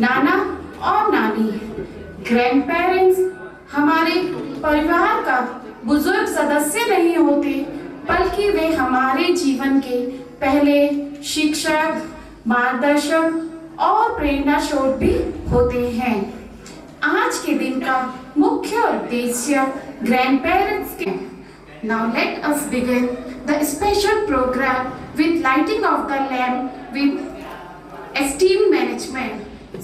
नाना और नानी, grand parents हमारे परिवार का बुजुर्ग सदस्य नहीं होते, बल्कि वे हमारे जीवन के पहले शिक्षक, मार्गदर्शक और प्रेरणा स्रोत भी होते हैं। आज के दिन का मुख्य उद्देश्य ग्रैंड पेरेंट्स के। Now let us begin the special program with lighting of the lamp with esteemed management.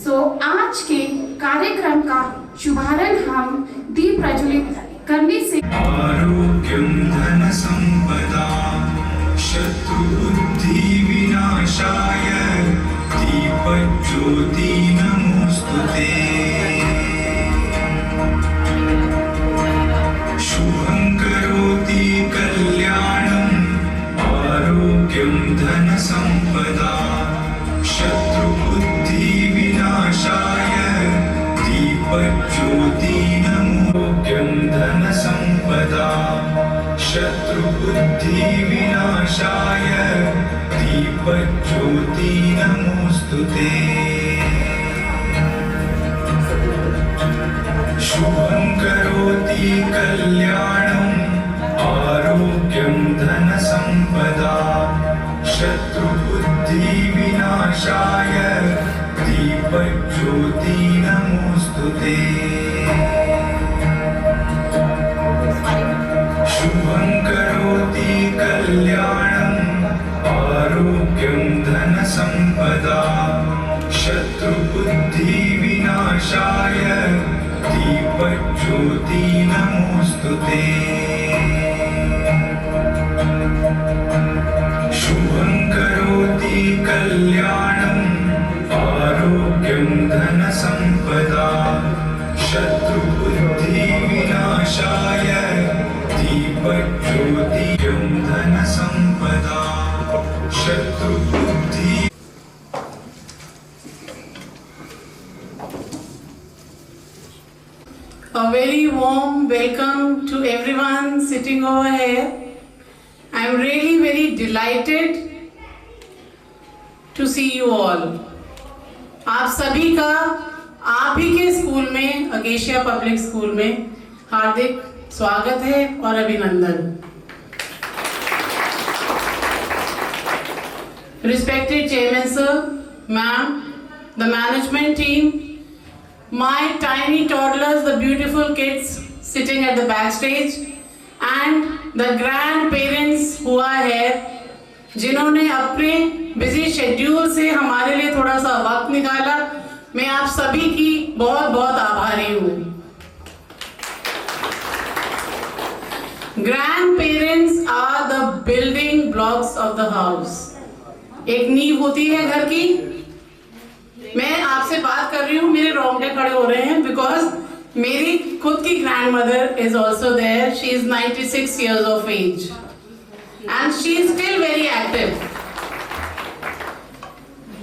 So आज के कार्यक्रम का शुभारंभ हम दीप प्रज्वलित करने से। आरोग्यं धन संपदा शत्रु बुद्धि विनाशाय दीपज्योति नमोस्तुते। शुभं करोति कल्याणं आरोग्यं धन संपदा शत्रु बुद्धि विनाशाय दीपज्योति नमोऽग्यं धन संपदा शत्रु बुद्धि विनाशाय दीपज्योति नमोस्तुते। शुभं करोति कल्याणं आरोग्यं धन संपदा शत्रु बुद्धि विनाशाय दीपज्योति नमोस्तुते। शुभं करोति कल्याणं आरोग्यं धन संपदा शत्रु बुद्धि विनाशाय दीपज्योति नमोस्तुते। शुभं करोति कल्याणं आरोग्यं धन संपदा शत्रु बुद्धि विनाशाय दीपज्योति धन संपदा शत्रु बुद्धि। A very warm welcome to everyone sitting over here. I am really very delighted to see you all. आप सभी का आप ही के स्कूल में, अगेशिया पब्लिक स्कूल में हार्दिक स्वागत है और अभिनंदन। Respected Chairman Sir, Ma'am, the management team, my tiny toddlers, the beautiful kids sitting at the backstage, and the grandparents who are here, जिन्होंने अपने बिजी शेड्यूल से हमारे लिए थोड़ा सा वक्त निकाला, मैं आप सभी की बहुत बहुत आभारी हूँ। Grandparents are the building blocks of the house. एक नींव होती है घर की। मैं आपसे बात कर रही हूँ, मेरे रोंगटे खड़े हो रहे हैं बिकॉज मेरी खुद की grandmother is also there. She is 96 years of age and she is still very active.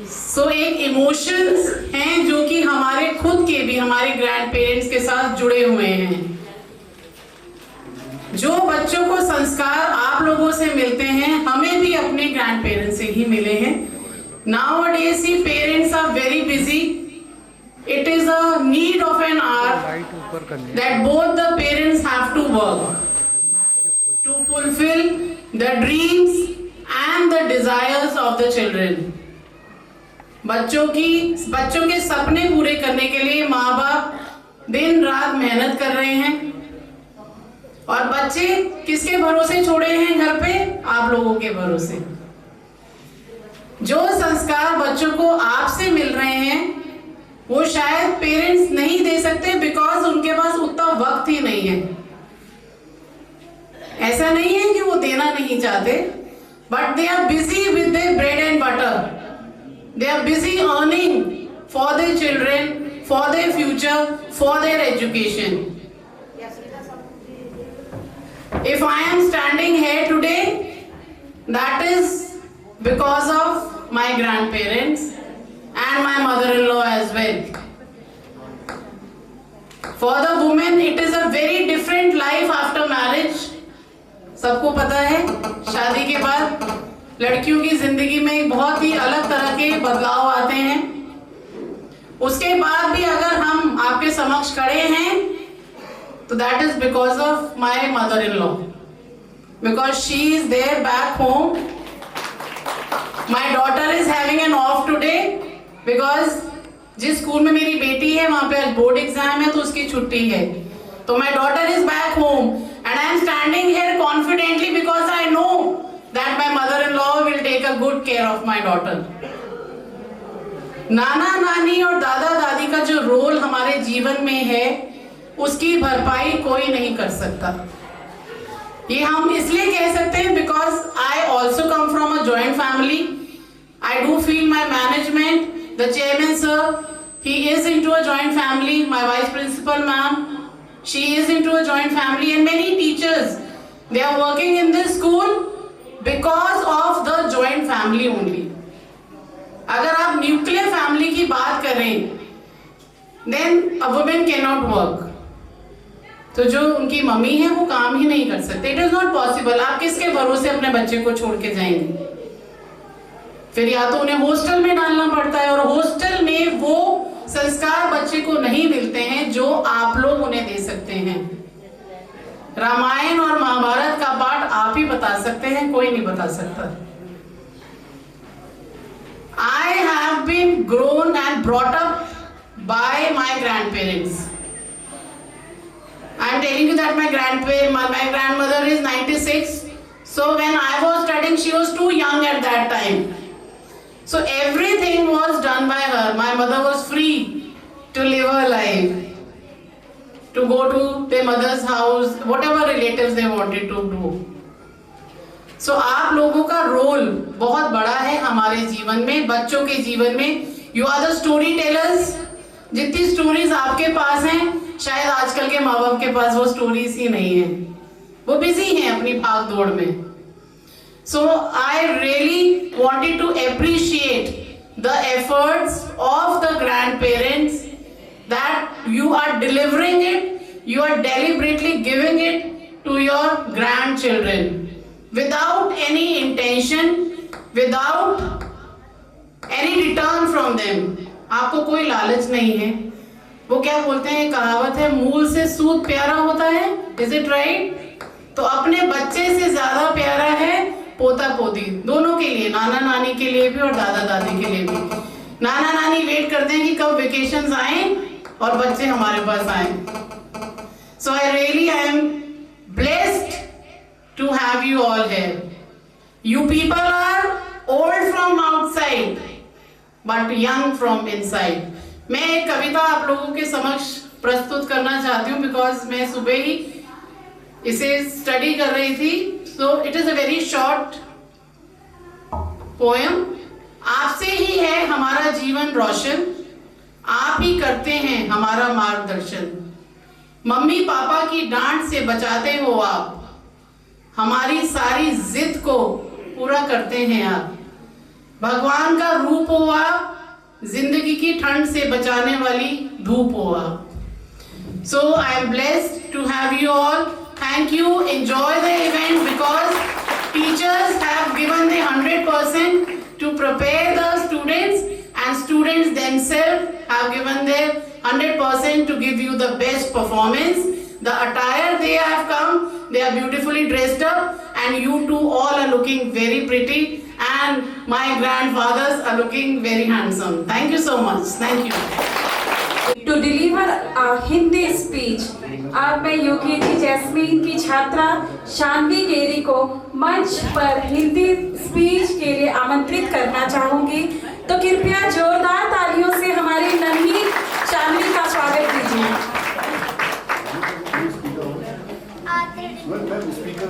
So एक इमोशंस हैं जो कि हमारे खुद के भी हमारे ग्रैंड पेरेंट्स के साथ जुड़े हुए हैं। जो बच्चों को संस्कार आप लोगों से मिलते हैं, हमें भी अपने ग्रैंड पेरेंट्स से ही मिले हैं। Nowadays, see, parents are very busy. It is a need of an hour that both the parents have to work to fulfill the dreams and the desires of the children. बच्चों के सपने पूरे करने के लिए माँ बाप दिन रात मेहनत कर रहे हैं और बच्चे किसके भरोसे छोड़े हैं घर पे? आप लोगों के भरोसे। जो संस्कार बच्चों को आपसे मिल रहे हैं वो शायद पेरेंट्स नहीं दे सकते बिकॉज उनके पास उतना वक्त ही नहीं है। ऐसा नहीं है कि वो देना नहीं चाहते, but they are busy with their bread and butter. They are busy earning for their children, for their future, for their education. If I am standing here today, that is because of my grandparents and my mother-in-law as well. For the women, it is a very different life after marriage. सबको पता है, शादी के बाद लड़कियों की जिंदगी में बहुत ही अलग तरह के बदलाव आते हैं। उसके बाद भी अगर हम आपके समक्ष खड़े हैं तो that is because of my mother in law, because she is there back home. My daughter is having an off today because जिस स्कूल में मेरी बेटी है वहां पे आज बोर्ड एग्जाम है तो उसकी छुट्टी है. तो my daughter is back home and I am standing here confidently because I know that my mother in law will take a good care of my daughter. नाना नानी और दादा दादी का जो रोल हमारे जीवन में है उसकी भरपाई कोई नहीं कर सकता. ये हम इसलिए कह सकते हैं because I also come from a joint family. I do feel my management, the chairman sir, he is into a joint family. My vice principal ma'am, she is into a joint family, and many teachers, they are working in this school because of the joint family only. अगर आप nuclear family की बात करें then a woman cannot work. तो जो उनकी mummy है वो काम ही नहीं कर सकते. It is not possible. आप किसके भरोसे अपने बच्चे को छोड़ के जाएंगे? फिर या तो उन्हें हॉस्टल में डालना पड़ता है, और हॉस्टल में वो संस्कार बच्चे को नहीं मिलते हैं जो आप लोग उन्हें दे सकते हैं. रामायण और महाभारत का पाठ आप ही बता सकते हैं, कोई नहीं बता सकता. I have been grown and brought up by my grandparents. I am telling you that my grandmother is 96. So when I was studying, she was too young at that time. So everything was done by her. My mother was free to live her life, to go to their mother's house, whatever relatives they wanted to do. So आप लोगों का role बहुत बड़ा है हमारे जीवन में, बच्चों के जीवन में. You are the story tellers. जितनी स्टोरीज आपके पास हैं शायद आजकल के माँ बाप के पास वो स्टोरीज ही नहीं है. वो बिजी हैं अपनी भाग दौड़ में. So I really wanted to appreciate the efforts of the grandparents, that you are delivering it, you are deliberately giving it to your grandchildren without any intention, without any return from them. आपको कोई लालच नहीं है. वो क्या बोलते हैं, कहावत है, मूल से सूद प्यारा होता है. Is it right? तो अपने बच्चे से ज्यादा प्यारा है पोता पोती, दोनों के लिए, नाना नानी के लिए भी और दादा दादी के लिए भी. नाना नानी वेट करते हैं कि कब वेकेशंस आए और बच्चे हमारे पास आए. So I am blessed to have you all here. You people are old from outside but young from inside. मैं एक कविता आप लोगों के समक्ष प्रस्तुत करना चाहती हूँ बिकॉज मैं सुबह ही इसे स्टडी कर रही थी. So it is a very short poem. आपसे ही है हमारा जीवन रोशन, आप ही करते हैं हमारा मार्गदर्शन. मम्मी पापा की डांट से बचाते हो आप, हमारी सारी जिद को पूरा करते हैं आप. भगवान का रूप हो आप, जिंदगी की ठंड से बचाने वाली धूप हो आप. So I am blessed to have you all. Thank you. Enjoy the event because teachers have given the 100% to prepare the students, and students themselves have given their 100% to give you the best performance. The attire they have come, they are beautifully dressed up, and you two all are looking very pretty, and my grandfathers are looking very handsome. Thank you so much. Thank you. To deliver a Hindi speech, अब मैं योगी jasmine की छात्रा शानवी गेरी को मंच पर Hindi speech के लिए आमंत्रित करना चाहूंगी. तो कृपया जोरदार तालियों से हमारी नन्ही शानवी का स्वागत कीजिए. Speaker.